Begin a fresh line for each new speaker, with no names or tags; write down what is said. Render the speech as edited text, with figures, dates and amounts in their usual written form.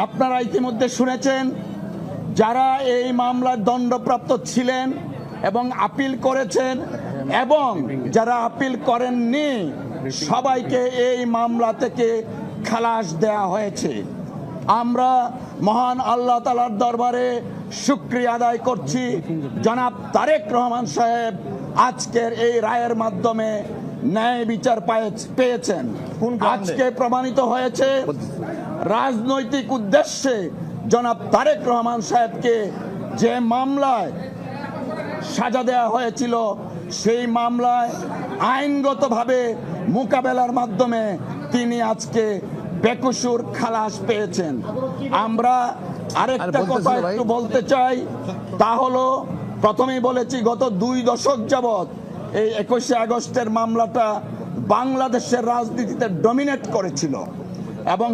আপনারা ইতিমধ্যে শুনেছেন যারা এই মামলার দণ্ডপ্রাপ্ত ছিলেন এবং আপিল করেছেন এবং যারা আপিল করেননি সবাইকে এই মামলা থেকে খালাস দেয়া হয়েছে। আমরা মহান আল্লাহ তাআলার দরবারে শুকরিয়া আদায় করছি জনাব তারেক রহমান সাহেব আজকের এই রায়ের মাধ্যমে ন্যায় বিচার পেয়েছেন। আজকে প্রমাণিত হয়েছে রাজনৈতিক উদ্দেশ্যে জনাব তারেক রহমান সাহেবকে যে মামলায় সাজা দেওয়া হয়েছিল সেই মামলায় আইনগতভাবে মোকাবেলার মাধ্যমে তিনি আজকে বেকসুর খালাস পেয়েছেন। আমরা আরেকটা কথা একটু বলতে চাই, তা হলো প্রথমেই বলেছি গত 2 দশক যাবৎ এই 21শে আগস্টের মামলাটা বাংলাদেশের রাজনীতিতে ডমিনেট করেছিল এবং